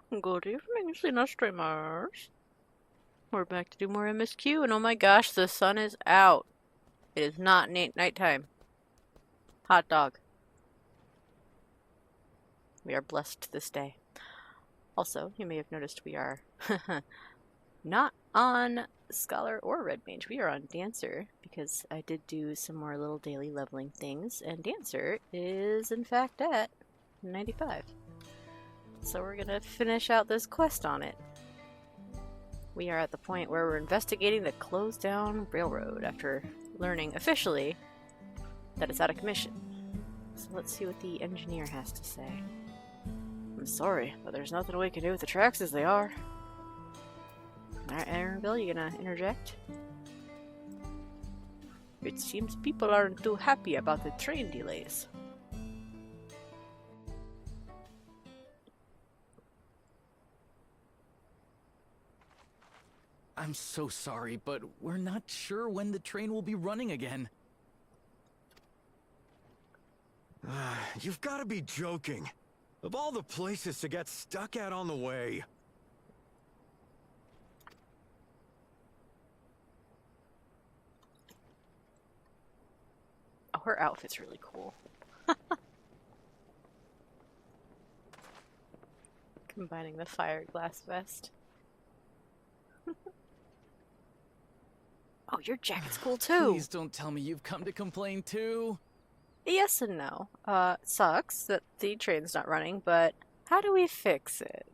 Good evening, Sina streamers. We're back to do more MSQ, and oh my gosh, the sun is out. It is not nighttime. Hot dog. We are blessed this day. Also, you may have noticed we are not on Scholar or Red Mage. We are on Dancer, because I did do some more little daily leveling things, and Dancer is in fact at 95. So we're gonna finish out this quest on it. We are at the point where we're investigating the closed down railroad after learning officially that it's out of commission. So let's see what the engineer has to say. I'm sorry, but there's nothing we can do with the tracks as they are. Alright, Aaronville, you gonna interject? It seems people aren't too happy about the train delays. I'm so sorry, but we're not sure when the train will be running again. You've got to be joking. Of all the places to get stuck at on the way. Oh, her outfit's really cool. Combining the fireglass vest. Oh, your jacket's cool too! Please don't tell me you've come to complain too. Yes and no. It sucks that the train's not running, but how do we fix it?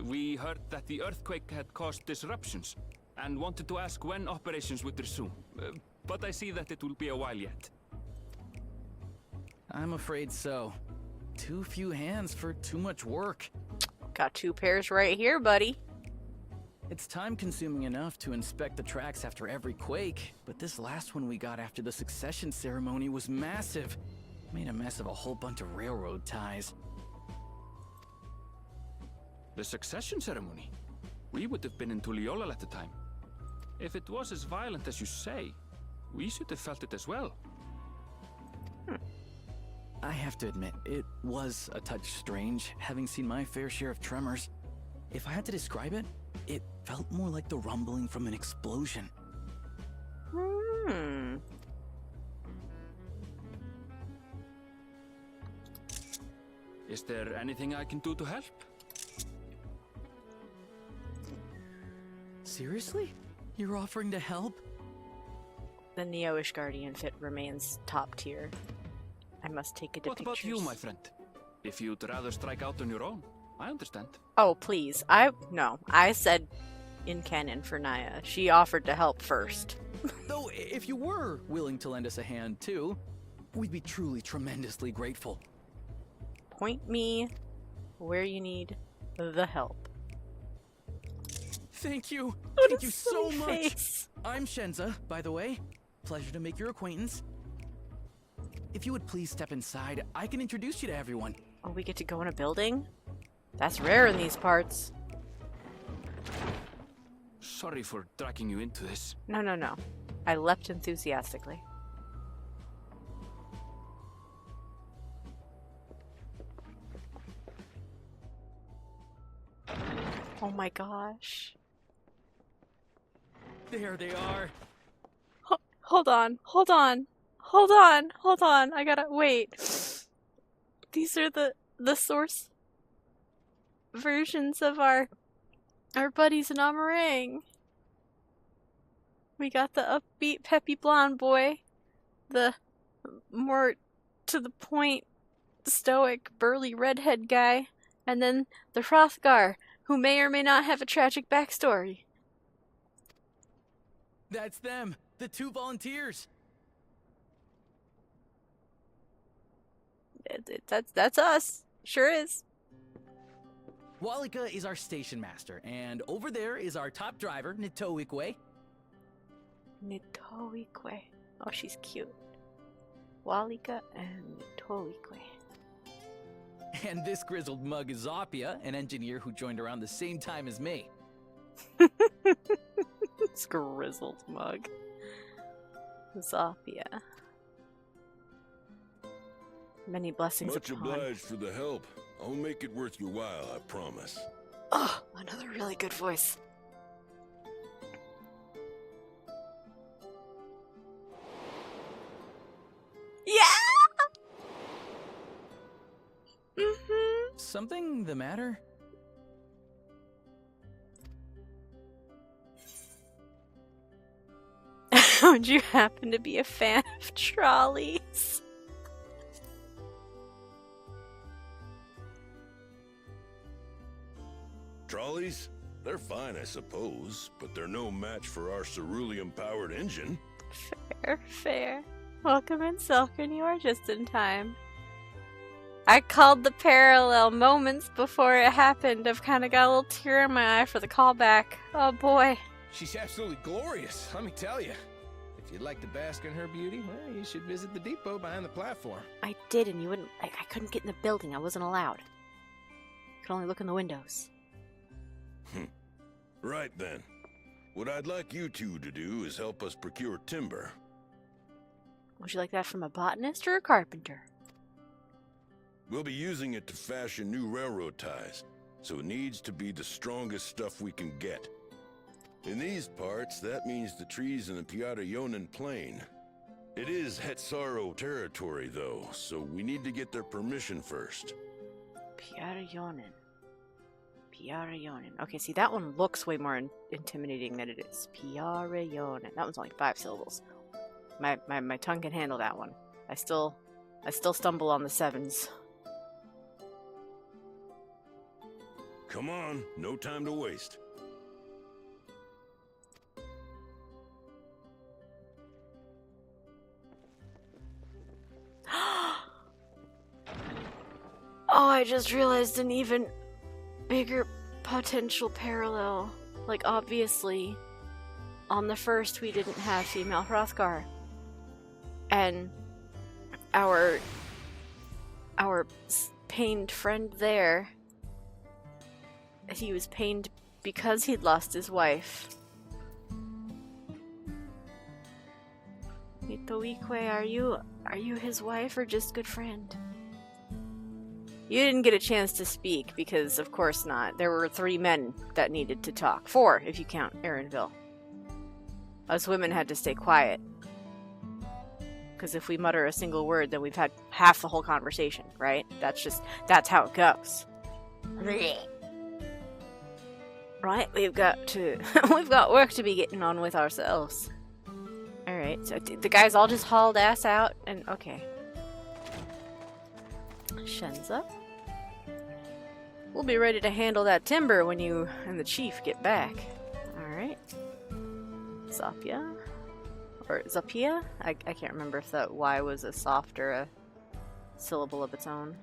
We heard that the earthquake had caused disruptions and wanted to ask when operations would resume. But I see that it will be a while yet. I'm afraid so. Too few hands for too much work. Got 2 pairs right here, buddy. It's time-consuming enough to inspect the tracks after every quake, but this last one we got after the succession ceremony was massive. Made a mess of a whole bunch of railroad ties. The succession ceremony? We would have been in Tural at the time. If it was as violent as you say, we should have felt it as well. I have to admit, it was a touch strange, having seen my fair share of tremors. If I had to describe it, it felt more like the rumbling from an explosion. Is there anything I can do to help? Seriously? You're offering to help? The Neo-ish Guardian fit remains top tier. I must take it to What pictures. about you, my friend? If you'd rather strike out on your own, I understand. Oh, please. No. I said in canon for Naya. She offered to help first. Though, if you were willing to lend us a hand too, we'd be truly tremendously grateful. Point me where you need the help. Thank you! What Thank a you so silly much! face. I'm Shenza, by the way. Pleasure to make your acquaintance. If you would please step inside, I can introduce you to everyone. Oh, we get to go in a building? That's rare in these parts. Sorry for dragging you into this. No. I leapt enthusiastically. Oh my gosh. There they are. Hold on. I gotta wait. These are the source versions of our buddies in Amarang. We got the upbeat, peppy blonde boy, the more to the point, stoic, burly redhead guy, and then the Hrothgar, who may or may not have a tragic backstory. That's them, the 2 volunteers. That's us. Sure is. Walika is our station master, and over there is our top driver, Nitoikwe. Nitoikwe. Oh, she's cute. Walika and Nitoikwe. And this grizzled mug is Zoppia, an engineer who joined around the same time as me. This grizzled mug. Zoppia. Many blessings Much upon. obliged for the help. I'll make it worth your while, I promise. Oh, another really good voice. Yeah! Mm-hmm. Something the matter? Would you happen to be a fan of trolleys? Trolleys? They're fine, I suppose, but they're no match for our cerulean-powered engine. Fair, fair. Welcome in, Silken. You are just in time. I called the parallel moments before it happened. I've kind of got a little tear in my eye for the callback. Oh boy. She's absolutely glorious, let me tell you. If you'd like to bask in her beauty, well, you should visit the depot behind the platform. I did, and you wouldn't. I couldn't get in the building. I wasn't allowed. Could only look in the windows. Right then. What I'd like you two to do is help us procure timber. Would you like that from a botanist or a carpenter? We'll be using it to fashion new railroad ties, so it needs to be the strongest stuff we can get. In these parts, that means the trees in the Piarayonen plain. It is Hetsaro territory, though, so we need to get their permission first. Piarayonen. Piarayonen. Okay, see, that one looks way more intimidating than it is. Piarayonen. That one's only 5 syllables. My tongue can handle that one. I still stumble on the 7s. Come on, no time to waste. Oh, I just realized an even bigger potential parallel. Like, obviously, on the first we didn't have female Hrothgar. And our pained friend there, he was pained because he'd lost his wife. Mitoikwe, are you his wife or just good friend? You didn't get a chance to speak because, of course not. There were 3 men that needed to talk. 4, if you count Erinville. Us women had to stay quiet. Because if we mutter a single word, then we've had half the whole conversation, right? That's how it goes. Right? We've got work to be getting on with ourselves. Alright, so the guys all just hauled ass out, and okay. Shenza. We'll be ready to handle that timber when you and the chief get back. Alright. Zapia? Or Zapia? I can't remember if that Y was a soft or a syllable of its own.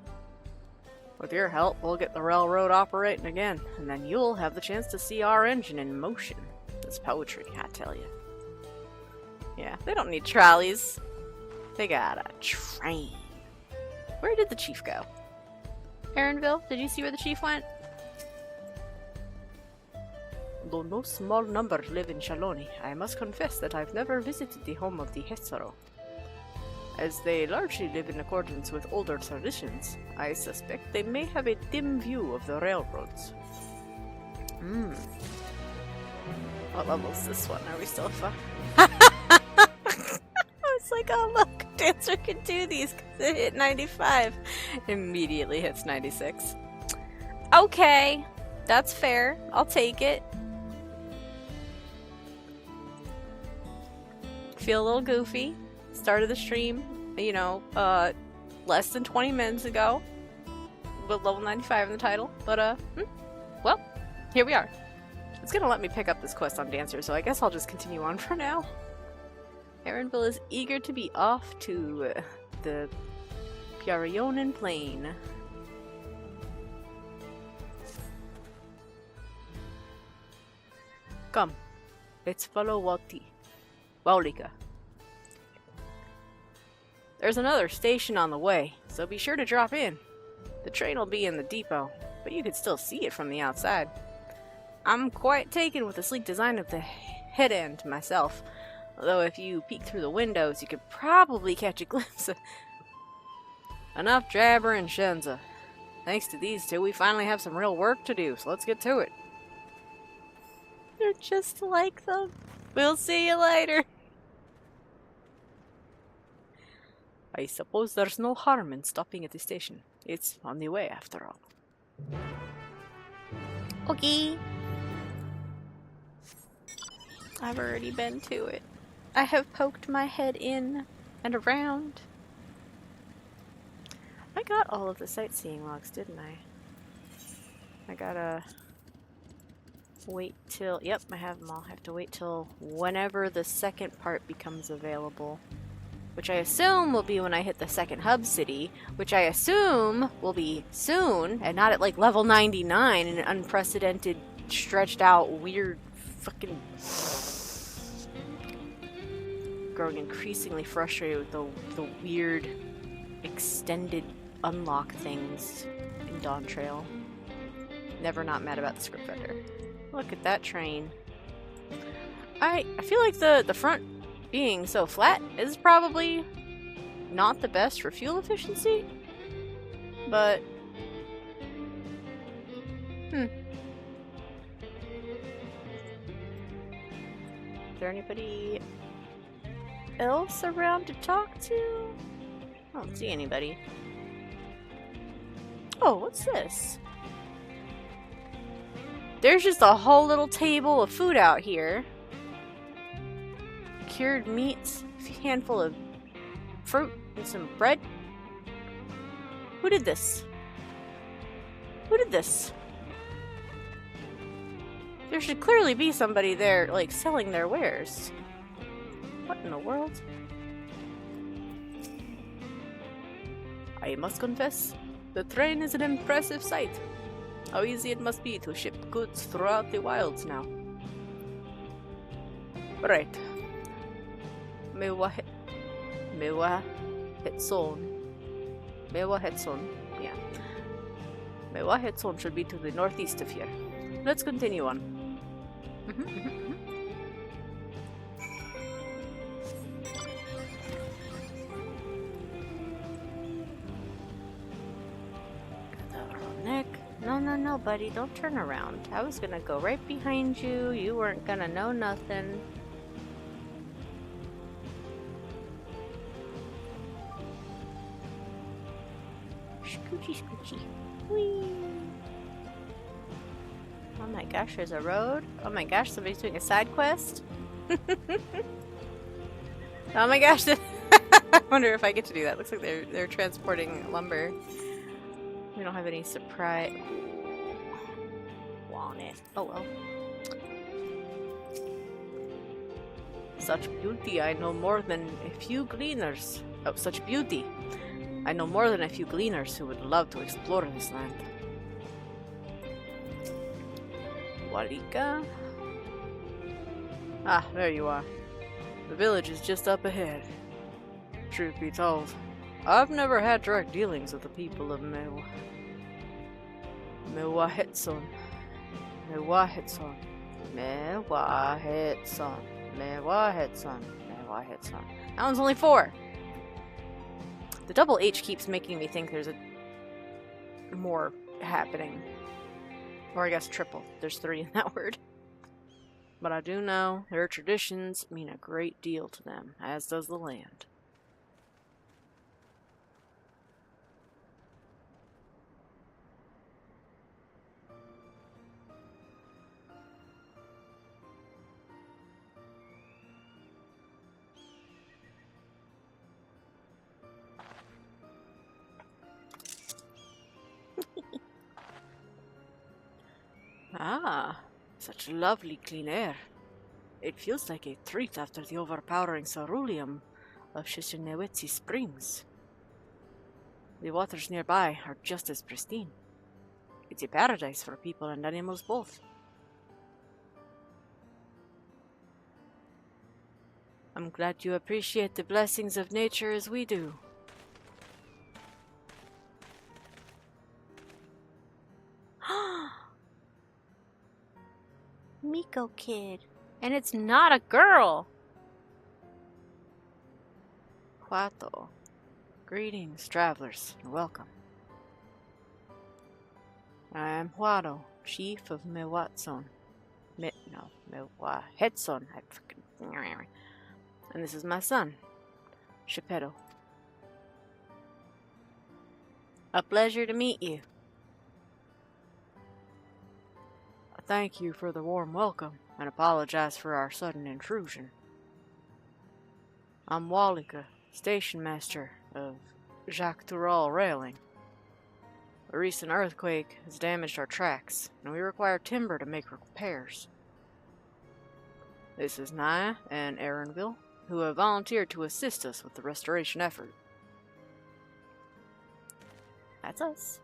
With your help, we'll get the railroad operating again, and then you'll have the chance to see our engine in motion. It's poetry, I tell you. Yeah, they don't need trolleys. They got a train. Where did the chief go? Erinville? Did you see where the chief went? Though no small number live in Shaloni, I must confess that I've never visited the home of the Hetsaro. As they largely live in accordance with older traditions, I suspect they may have a dim view of the railroads. What level is this one? Are we still far? I was like, oh look, Dancer can do these because it hit 95. Immediately hits 96. Okay, that's fair. I'll take it. Feel a little goofy. Started the stream, you know, less than 20 minutes ago. With level 95 in the title. But, well, here we are. It's gonna let me pick up this quest on Dancer, so I guess I'll just continue on for now. Erinville is eager to be off to the Piarayonen Plain. Come, let's follow Waulika. There's another station on the way, so be sure to drop in. The train will be in the depot, but you can still see it from the outside. I'm quite taken with the sleek design of the head end myself. Although if you peek through the windows, you could probably catch a glimpse of... Enough jabbering, Shenza. Thanks to these two, we finally have some real work to do, so let's get to it. They're just like them. We'll see you later. I suppose there's no harm in stopping at the station. It's on the way, after all. Okay. I've already been to it. I have poked my head in and around. I got all of the sightseeing logs, didn't I? I gotta wait till... Yep, I have them all. I have to wait till whenever the second part becomes available. Which I assume will be when I hit the second hub city. Which I assume will be soon, and not at like level 99 in an unprecedented, stretched out, weird fucking... Growing increasingly frustrated with the weird, extended unlock things in Dawntrail. Never not mad about the scriptwriter. Look at that train. I feel like the front being so flat is probably not the best for fuel efficiency, but is there anybody else around to talk to? I don't see anybody. Oh, what's this? There's just a whole little table of food out here. Cured meats, a handful of fruit, and some bread. Who did this? Who did this? There should clearly be somebody there, like, selling their wares. What in the world? I must confess, the train is an impressive sight. How easy it must be to ship goods throughout the wilds now. Right. Mewa Hetson. Yeah. Mewa Hetson should be to the northeast of here. Let's continue on. No, buddy, don't turn around. I was gonna go right behind you. You weren't gonna know nothing. Scoochie, scoochie. Whee! Oh my gosh, there's a road. Oh my gosh, somebody's doing a side quest. Oh my gosh, I wonder if I get to do that. Looks like they're transporting lumber. We don't have any surprise. Want it. Oh well. Such beauty, I know more than a few gleaners. Oh, such beauty. I know more than a few gleaners who would love to explore this land. Walika? Ah, there you are. The village is just up ahead. Truth be told, I've never had direct dealings with the people of Mewahetson. That one's only 4. The double H keeps making me think there's more happening. Or I guess triple. There's 3 in that word. But I do know their traditions mean a great deal to them, as does the land. Ah, such lovely clean air. It feels like a treat after the overpowering ceruleum of Asinametra Springs. The waters nearby are just as pristine. It's a paradise for people and animals both. I'm glad you appreciate the blessings of nature as we do. Miko kid. And it's not a girl! Quato. Greetings, travelers, and welcome. I am Huado, chief of Mewatson. Mewatson. And this is my son, Shepetto. A pleasure to meet you. Thank you for the warm welcome, and apologize for our sudden intrusion. I'm Walika, station master of Jacques Tural Railing. A recent earthquake has damaged our tracks, and we require timber to make repairs. This is Naya and Aaronville, who have volunteered to assist us with the restoration effort. That's us.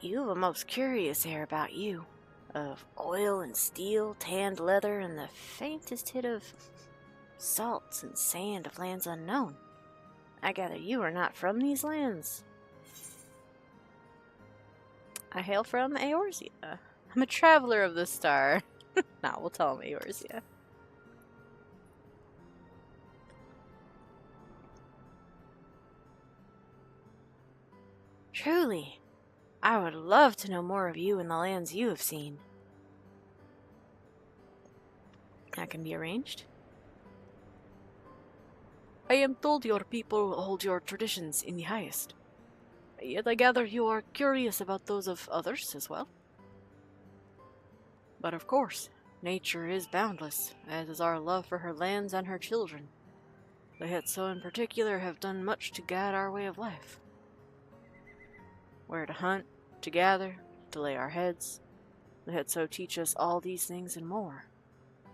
You have a most curious air about you, of oil and steel, tanned leather, and the faintest hit of salts and sand of lands unknown. I gather you are not from these lands. I hail from Eorzea. I'm a traveler of the star. Nah, we'll tell him Eorzea. Truly, I would love to know more of you and the lands you have seen. That can be arranged. I am told your people hold your traditions in the highest. Yet I gather you are curious about those of others as well. But of course, nature is boundless, as is our love for her lands and her children. The Hetso in particular have done much to guide our way of life. Where to hunt, to gather, to lay our heads. The Hetso teach us all these things and more.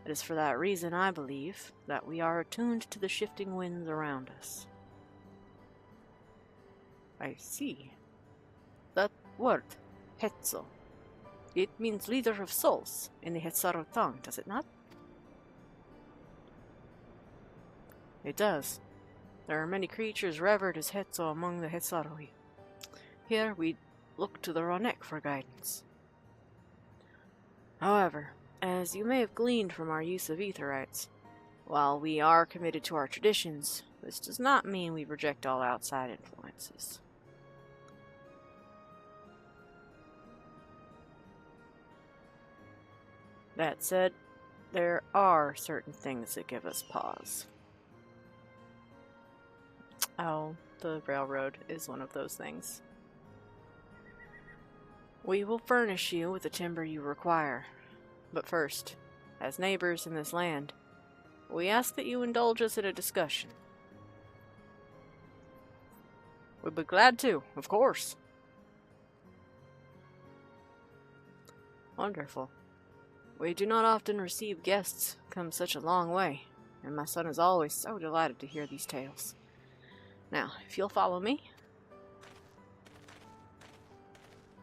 It is for that reason, I believe, that we are attuned to the shifting winds around us. I see. That word, Hetso, it means leader of souls in the Hetsaro tongue, does it not? It does. There are many creatures revered as Hetso among the Hetsaroi. Here we look to the Ronek for guidance. However, as you may have gleaned from our use of aetherites, while we are committed to our traditions, this does not mean we reject all outside influences. That said, there are certain things that give us pause. Oh, the railroad is one of those things. We will furnish you with the timber you require. But first, as neighbors in this land, we ask that you indulge us in a discussion. We'd be glad to, of course. Wonderful. We do not often receive guests come such a long way, and my son is always so delighted to hear these tales. Now, if you'll follow me.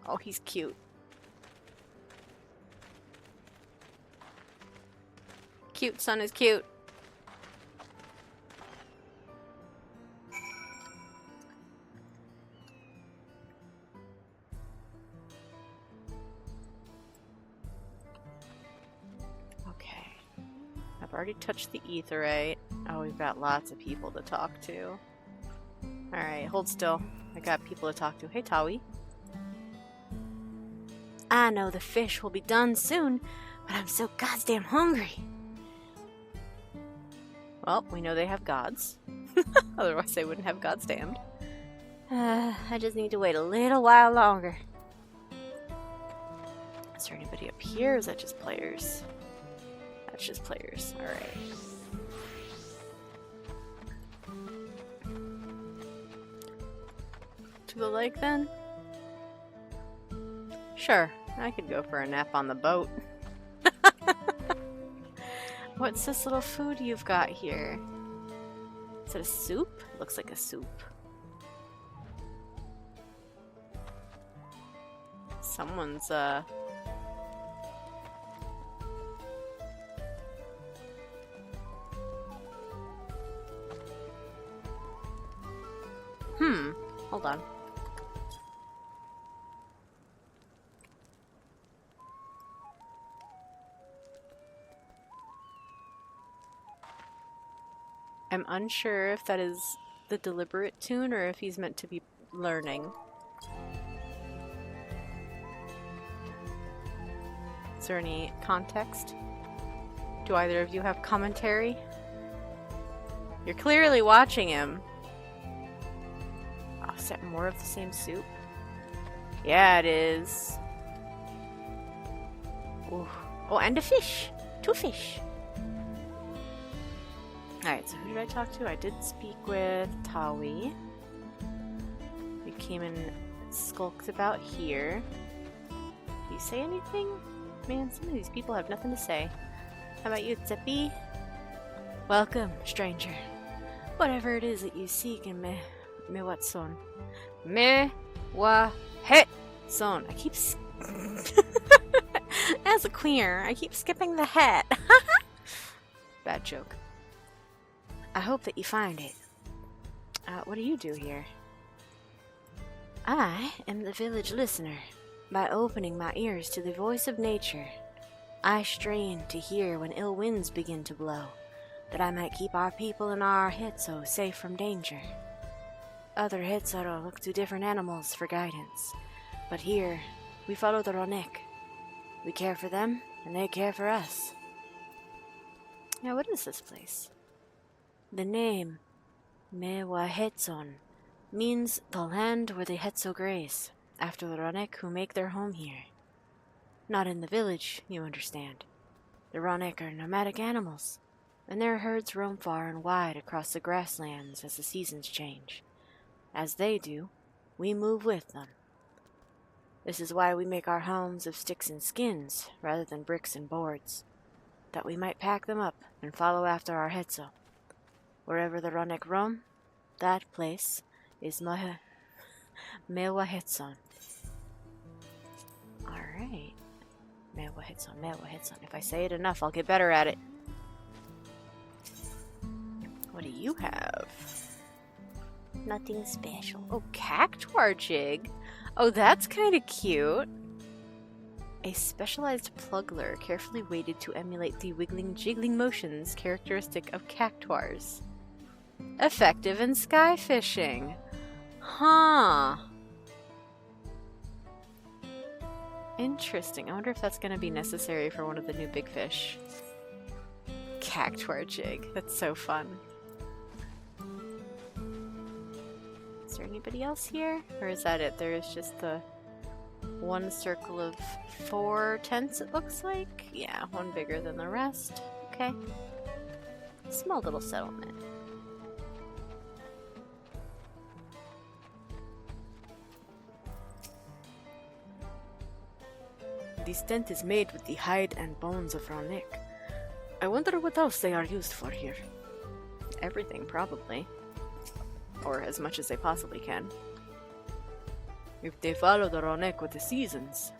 Oh, he's cute. Cute son is cute. Okay. I've already touched the aetherite. Oh, we've got lots of people to talk to. Alright, hold still. I got people to talk to. Hey, Tawi. I know the fish will be done soon, but I'm so goddamn hungry. Well, we know they have gods. Otherwise they wouldn't have gods damned. I just need to wait a little while longer. Is there anybody up here? Is that just players? That's just players. Alright. To the lake then? Sure, I could go for a nap on the boat. What's this little food you've got here? Is it a soup? Looks like a soup. Someone's, hold on. I'm unsure if that is the deliberate tune or if he's meant to be learning. Is there any context? Do either of you have commentary? You're clearly watching him. Oh, is that more of the same soup? Yeah, it is. Ooh. Oh, and a fish. 2 fish. Alright, so who did I talk to? I did speak with Tawi. We came and skulked about here. Do you say anything? Man, some of these people have nothing to say. How about you, Tsepi? Welcome, stranger. Whatever it is that you seek in me what son? Me wa het son. I keep as a queer, I keep skipping the het. Bad joke. I hope that you find it. What do you do here? I am the village listener. By opening my ears to the voice of nature, I strain to hear when ill winds begin to blow, that I might keep our people and our Hetso safe from danger. Other Hetsaro look to different animals for guidance, but here we follow the Ronek. We care for them, and they care for us. Now, what is this place? The name, Mewa Hetson, means the land where the Hetso graze, after the Ronek who make their home here. Not in the village, you understand. The Ronek are nomadic animals, and their herds roam far and wide across the grasslands as the seasons change. As they do, we move with them. This is why we make our homes of sticks and skins, rather than bricks and boards, that we might pack them up and follow after our Hetso. Wherever the Ronek roam, that place is Mewa Hetson. Alright. Mewa Hetson. If I say it enough, I'll get better at it. What do you have? Nothing special. Oh, Cactuar Jig. Oh, that's kind of cute. A specialized pluggler carefully weighted to emulate the wiggling, jiggling motions characteristic of cactuars. Effective in sky fishing. Huh. Interesting. I wonder if that's going to be necessary for one of the new big fish. Cactuar Jig. That's so fun. Is there anybody else here? Or is that it? There is just the one circle of 4 tents, it looks like. Yeah, one bigger than the rest. Okay. Small little settlement. This tent is made with the hide and bones of Ronek. I wonder what else they are used for here. Everything, probably. Or as much as they possibly can. If they follow the Ronek with the seasons,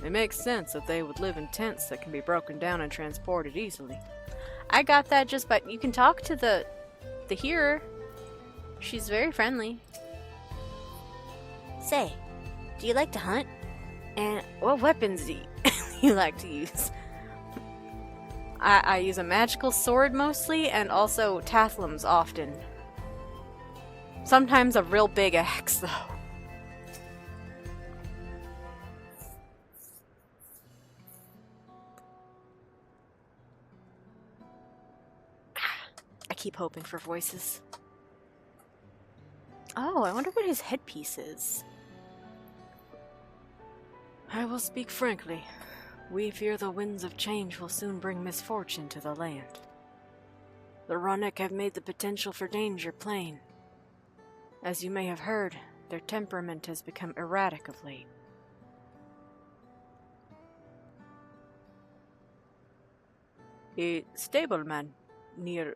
it makes sense that they would live in tents that can be broken down and transported easily. I got that just by... You can talk to the hearer. She's very friendly. Say, do you like to hunt? And what weapons do you like to use? I use a magical sword mostly, and also tathlums often. Sometimes a real big axe, though. I keep hoping for voices. Oh, I wonder what his headpiece is. I will speak frankly. We fear the winds of change will soon bring misfortune to the land. The Ronek have made the potential for danger plain. As you may have heard, their temperament has become erratic of late. A stableman near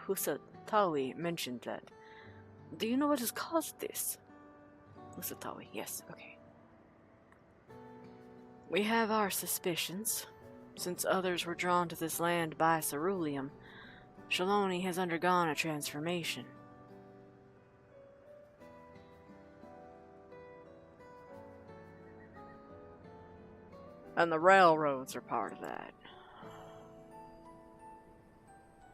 Husatawi mentioned that. Do you know what has caused this? Husatawi, yes, okay. We have our suspicions. Since others were drawn to this land by ceruleum, Shaloni has undergone a transformation. And the railroads are part of that.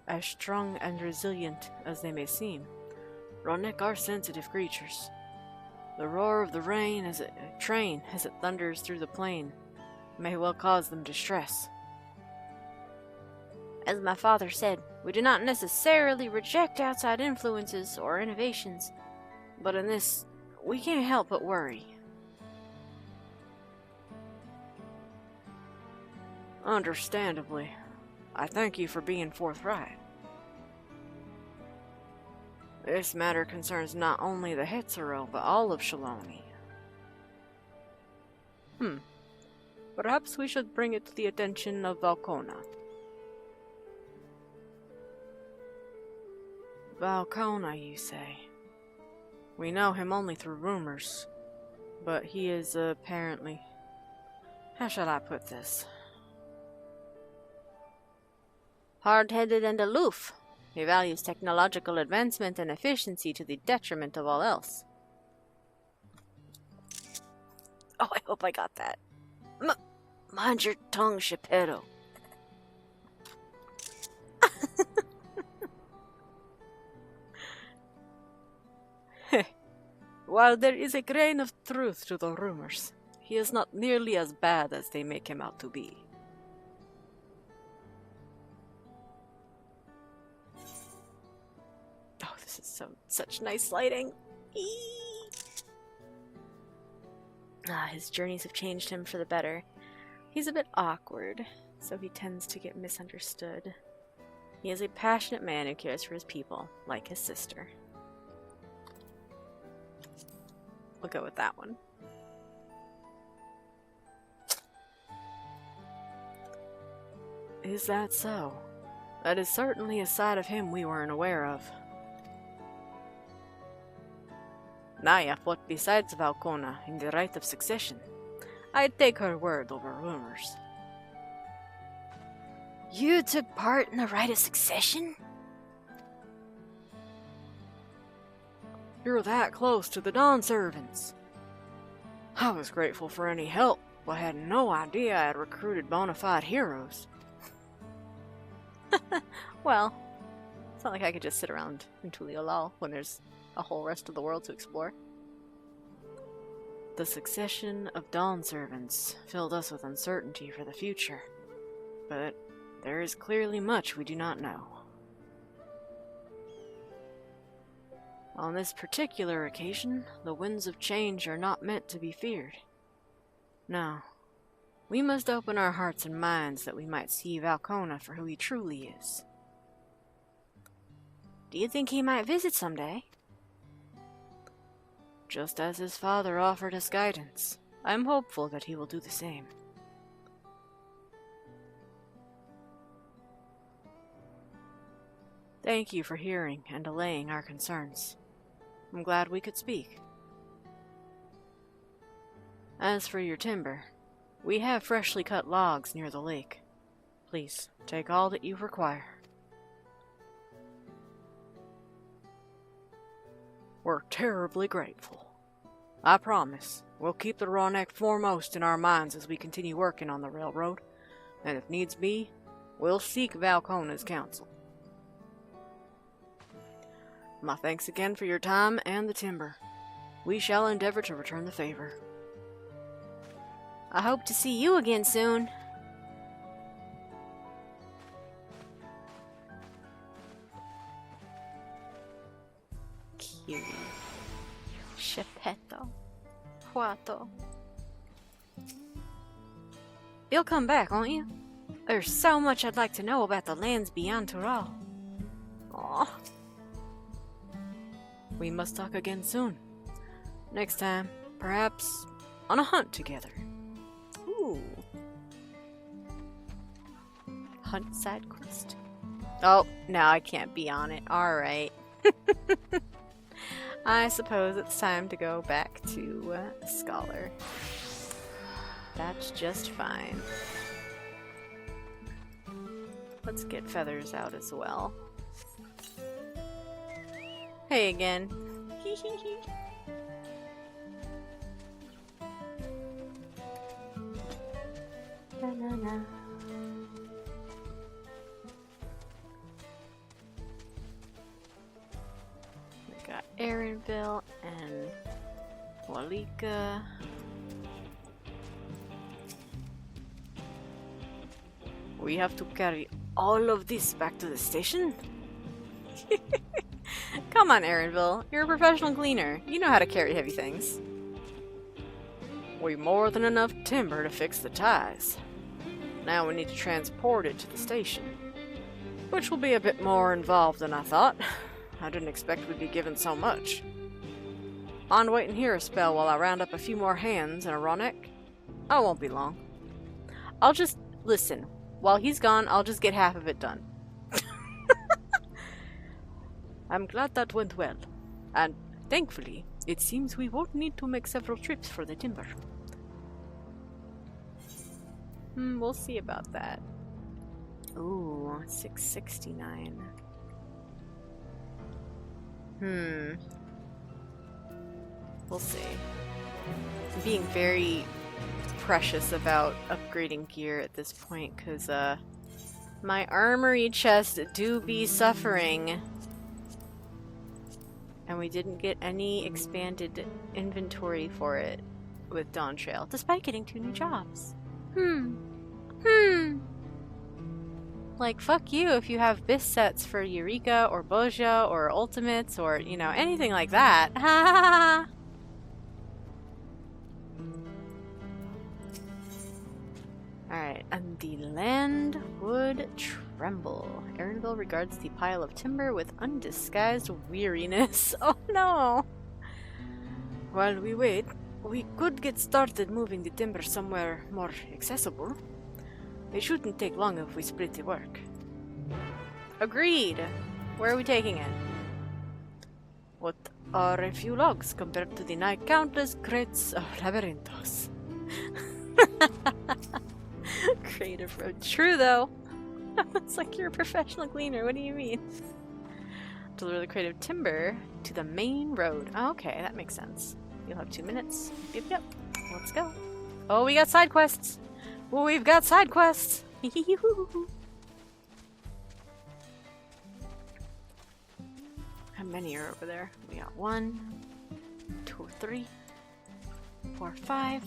As strong and resilient as they may seem, Ronek are sensitive creatures. The roar of the train as it thunders through the plain may well cause them distress. As my father said, we do not necessarily reject outside influences or innovations, but in this, we can't help but worry. Understandably. I thank you for being forthright. This matter concerns not only the Hetzero, but all of Shaloni. Perhaps we should bring it to the attention of Valkona. Valkona, you say? We know him only through rumors, but he is apparently... How shall I put this? Hard-headed and aloof. He values technological advancement and efficiency to the detriment of all else. Oh, I hope I got that. Mind your tongue, Shapiro. While there is a grain of truth to the rumors, he is not nearly as bad as they make him out to be. Oh, this is such nice lighting. His journeys have changed him for the better. He's a bit awkward, so he tends to get misunderstood. He is a passionate man who cares for his people, like his sister. We'll go with that one. Is that so? That is certainly a side of him we weren't aware of. Naya fought besides Valkona in the right of succession. I'd take her word over rumors. You took part in the right of succession? You're that close to the Dawn servants. I was grateful for any help, but had no idea I had recruited bona fide heroes. Well, it's not like I could just sit around in Tuliolal when there's a whole rest of the world to explore. The succession of Dawn servants filled us with uncertainty for the future, but there is clearly much we do not know. On this particular occasion, the winds of change are not meant to be feared. No, we must open our hearts and minds that we might see Valkona for who he truly is. Do you think he might visit someday? Just as his father offered us guidance, I'm hopeful that he will do the same. Thank you for hearing and allaying our concerns. I'm glad we could speak. As for your timber, we have freshly cut logs near the lake. Please, take all that you require. We're terribly grateful. I promise, we'll keep the Ronek foremost in our minds as we continue working on the railroad, and if needs be, we'll seek Valkona's counsel. My thanks again for your time and the timber. We shall endeavor to return the favor. I hope to see you again soon. Cute. Shepeto. Huato. You'll come back, won't you? There's so much I'd like to know about the lands beyond Tural. Aww. We must talk again soon. Next time, perhaps on a hunt together. Ooh. Hunt side quest. Oh, now I can't be on it. Alright. I suppose it's time to go back to Scholar. That's just fine. Let's get feathers out as well. Hey again. Na, na, na. We got Aaronville and Walika. We have to carry all of this back to the station? Come on, Aaronville. You're a professional cleaner. You know how to carry heavy things. We've more than enough timber to fix the ties. Now we need to transport it to the station. Which will be a bit more involved than I thought. I didn't expect we'd be given so much. Mind waiting here a spell while I round up a few more hands and a raw neck? I won't be long. I'll just... listen. While he's gone, I'll just get half of it done. I'm glad that went well. And thankfully, it seems we won't need to make several trips for the timber. We'll see about that. Ooh, 669. We'll see. I'm being very precious about upgrading gear at this point, because my armory chest do be suffering. And we didn't get any expanded inventory for it with Dawntrail, despite getting 2 new jobs. Like, fuck you if you have bis sets for Eureka or Boja or Ultimates or, you know, anything like that. Ha ha ha! Alright, and the land would tremble. Aaronville regards the pile of timber with undisguised weariness. Oh no! While we wait, we could get started moving the timber somewhere more accessible. It shouldn't take long if we split the work. Agreed! Where are we taking it? What are a few logs compared to the nigh countless crates of labyrinthos? Creative road. True though. It's like you're a professional cleaner. What do you mean? Deliver the crate of timber to the main road. Oh, okay, that makes sense. You'll have 2 minutes. Yep. Let's go. Oh, we got side quests. Well, we've got side quests. How many are over there? We got 1, 2, 3, 4, 5.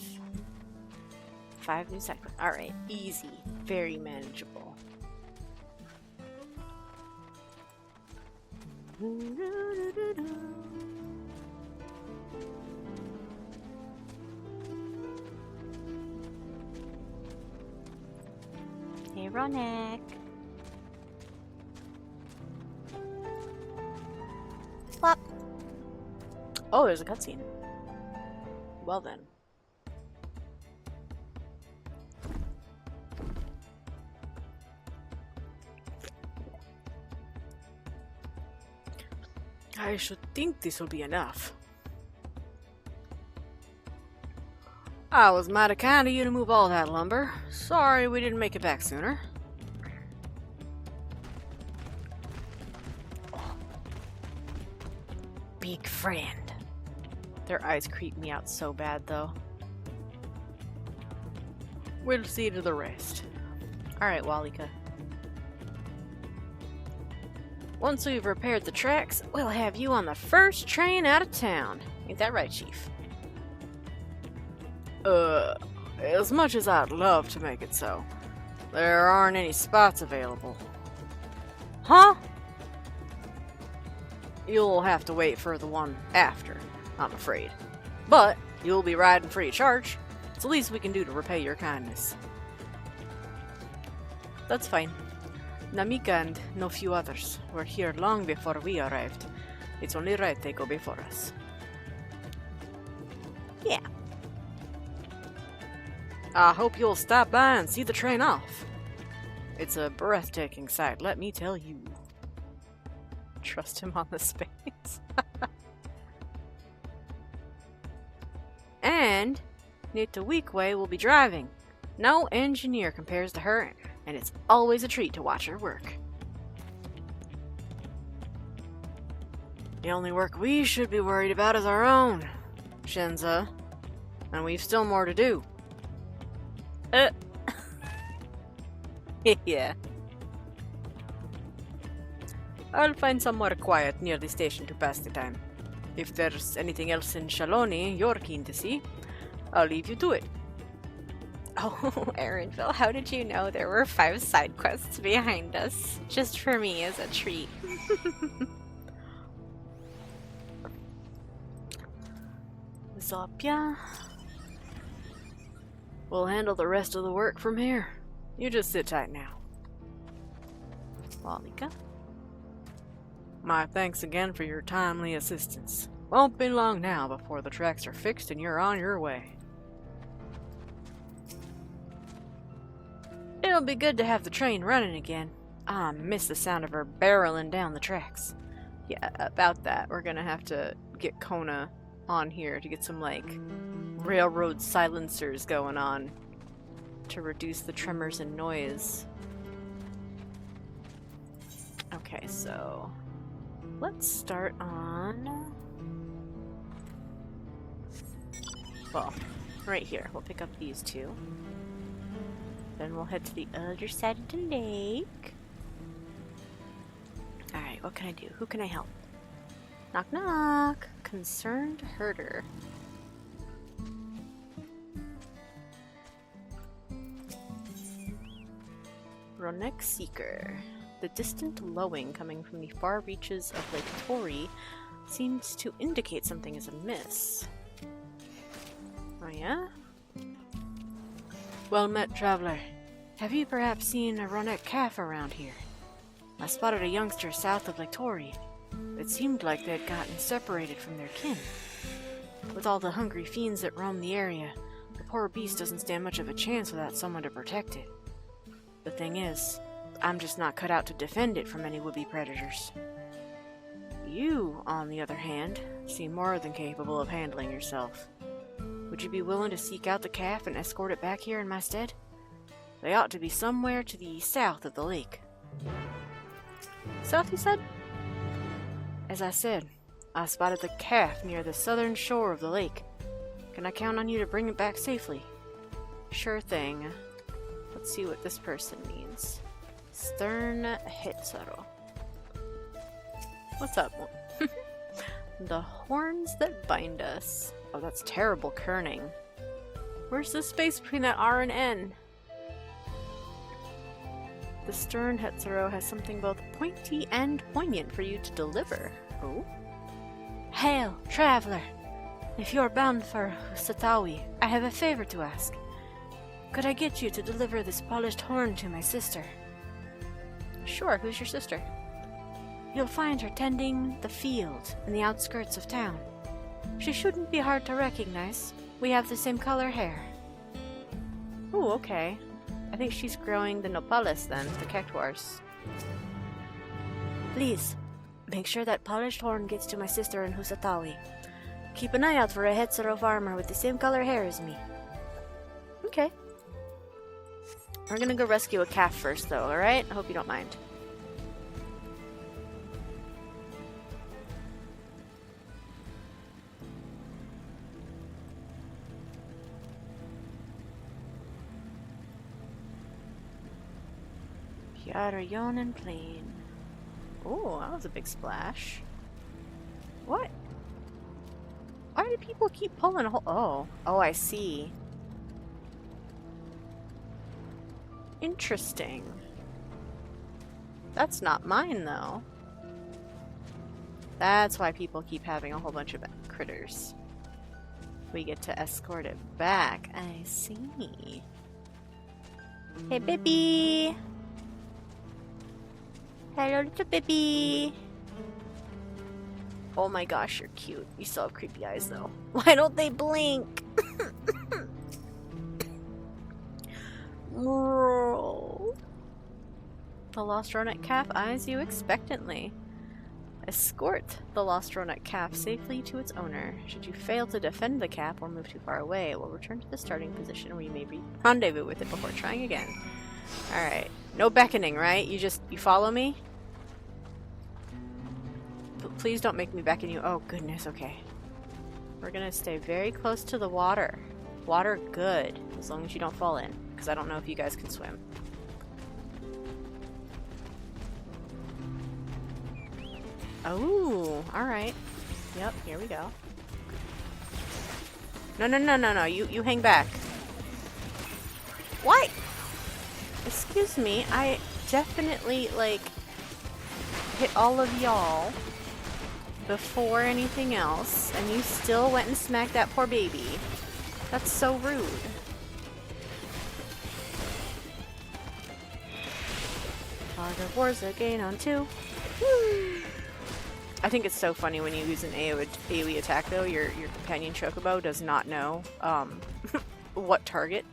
5 new side quests. Alright, easy. Very manageable. Hey, Ronek. Plop. Oh, there's a cutscene. Well then. I should think this will be enough. I was mighty kind of you to move all that lumber. Sorry we didn't make it back sooner. Big friend. Their eyes creep me out so bad, though. We'll see to the rest. Alright, Walika. Once we've repaired the tracks, we'll have you on the first train out of town. Ain't that right, Chief? As much as I'd love to make it so, there aren't any spots available. Huh? You'll have to wait for the one after, I'm afraid. But you'll be riding free of charge. It's the least we can do to repay your kindness. That's fine. Namika and no few others were here long before we arrived. It's only right they go before us. Yeah. I hope you'll stop by and see the train off. It's a breathtaking sight, let me tell you. Trust him on the space. And Nita Weekway will be driving. No engineer compares to her, and it's always a treat to watch her work. The only work we should be worried about is our own, Shinza. And we've still more to do. Yeah. I'll find somewhere quiet near the station to pass the time. If there's anything else in Shaloni you're keen to see, I'll leave you to it. Oh, Aaronville, how did you know there were 5 side quests behind us? Just for me as a treat. Zopia. We'll handle the rest of the work from here. You just sit tight now. Walika. My thanks again for your timely assistance. Won't be long now before the tracks are fixed and you're on your way. It'll be good to have the train running again. I miss the sound of her barreling down the tracks. Yeah, about that, we're gonna have to get Kona on here to get some, like, railroad silencers going on to reduce the tremors and noise. Okay, so let's start on, well, right here. We'll pick up these 2. Then we'll head to the other side of the lake. Alright, what can I do? Who can I help? Knock knock! Concerned herder. Ronek Seeker. The distant lowing coming from the far reaches of Lake Tori seems to indicate something is amiss. Oh yeah? Well met, traveler. Have you perhaps seen a Ronek calf around here? I spotted a youngster south of Lake Tori. It seemed like they'd gotten separated from their kin. With all the hungry fiends that roam the area, the poor beast doesn't stand much of a chance without someone to protect it. The thing is, I'm just not cut out to defend it from any would-be predators. You, on the other hand, seem more than capable of handling yourself. Would you be willing to seek out the calf and escort it back here in my stead? They ought to be somewhere to the south of the lake. South, you said? As I said, I spotted the calf near the southern shore of the lake. Can I count on you to bring it back safely? Sure thing. Let's see what this person needs. Stern Hitsaro. What's up? The horns that bind us. Oh, that's terrible kerning. Where's the space between that R and N? The Stern Hetsuro has something both pointy and poignant for you to deliver. Oh? Hail, traveler! If you're bound for Satawi, I have a favor to ask. Could I get you to deliver this polished horn to my sister? Sure, who's your sister? You'll find her tending the field in the outskirts of town. She shouldn't be hard to recognize. We have the same color hair. Ooh, okay. I think she's growing the nopales then, the cactuars. Please, make sure that polished horn gets to my sister in Husatawi. Keep an eye out for a Hetsuro farmer with the same color hair as me. Okay. We're gonna go rescue a calf first though, alright? I hope you don't mind. Yarayonan Plain. Oh, that was a big splash. What? Why do people keep pulling a hole? Oh, I see. Interesting. That's not mine, though. That's why people keep having a whole bunch of critters. We get to escort it back. I see. Hey, baby! Hello, little baby! Oh my gosh, you're cute. You still have creepy eyes, though. Why don't they blink? The Lost Ronak calf eyes you expectantly. Escort the Lost Ronak calf safely to its owner. Should you fail to defend the calf or move too far away, it will return to the starting position where you may rendezvous with it before trying again. Alright. No beckoning, right? You follow me? Please don't make me beckon you. Oh, goodness, okay. We're gonna stay very close to the water. Water, good. As long as you don't fall in. Because I don't know if you guys can swim. Oh, alright. Yep, here we go. No, no, no, no, no. You hang back. What? Excuse me, I definitely, like, hit all of y'all before anything else, and you still went and smacked that poor baby. That's so rude. Fog of Wars again on 2. Woo! I think it's so funny when you use an AoE attack, though. Your companion Chocobo does not know what target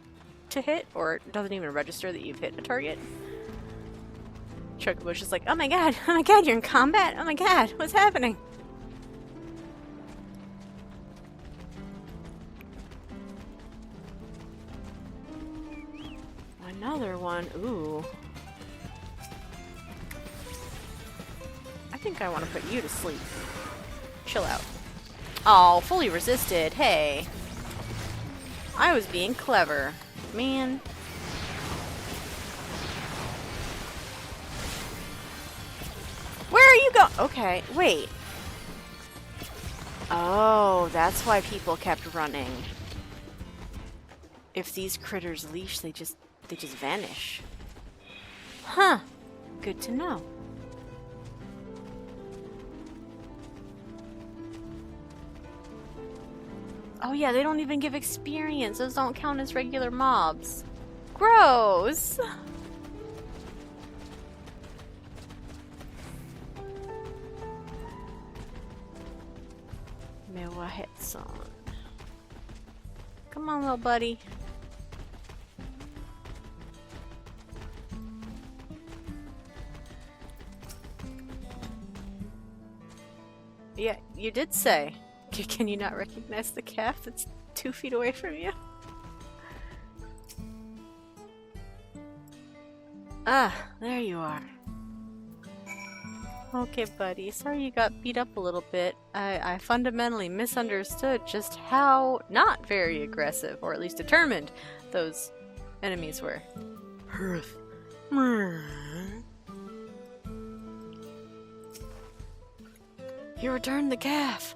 to hit, or doesn't even register that you've hit a target. Chocobo's just like, oh my god, you're in combat? Oh my god, what's happening? Another one, ooh. I think I want to put you to sleep. Chill out. Oh, fully resisted, hey. I was being clever. Man. Where are you going? Okay, wait. Oh, that's why people kept running. If these critters leash, they just vanish. Huh. Good to know. Oh yeah, they don't even give experience. Those don't count as regular mobs. Gross! Mewa Hetson. Come on, little buddy. Yeah, you did say. Can you not recognize the calf that's 2 feet away from you? Ah, there you are. Okay, buddy. Sorry you got beat up a little bit. I fundamentally misunderstood just how not very aggressive, or at least determined, those enemies were. Hearth. You returned the calf!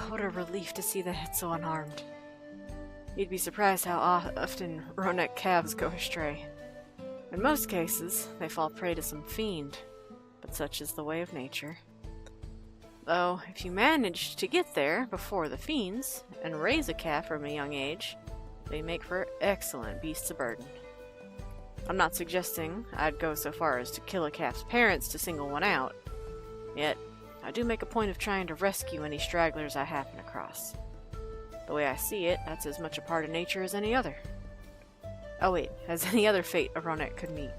What a relief to see that it's so unharmed. You'd be surprised how often Ronek calves go astray. In most cases, they fall prey to some fiend, but such is the way of nature. Though, if you manage to get there before the fiends, and raise a calf from a young age, they make for excellent beasts of burden. I'm not suggesting I'd go so far as to kill a calf's parents to single one out, yet I do make a point of trying to rescue any stragglers I happen across. The way I see it, that's as much a part of nature as any other. Oh wait, as any other fate a Ronek could meet.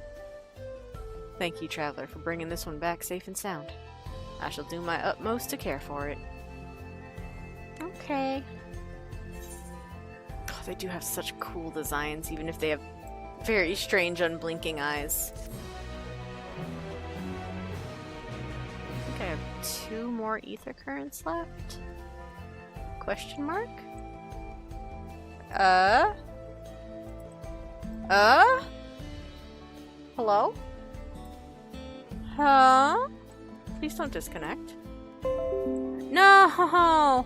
Thank you, Traveler, for bringing this one back safe and sound. I shall do my utmost to care for it. Okay. Oh, they do have such cool designs, even if they have very strange unblinking eyes. I have 2 more ether currents left? Question mark? Hello? Huh? Please don't disconnect. No!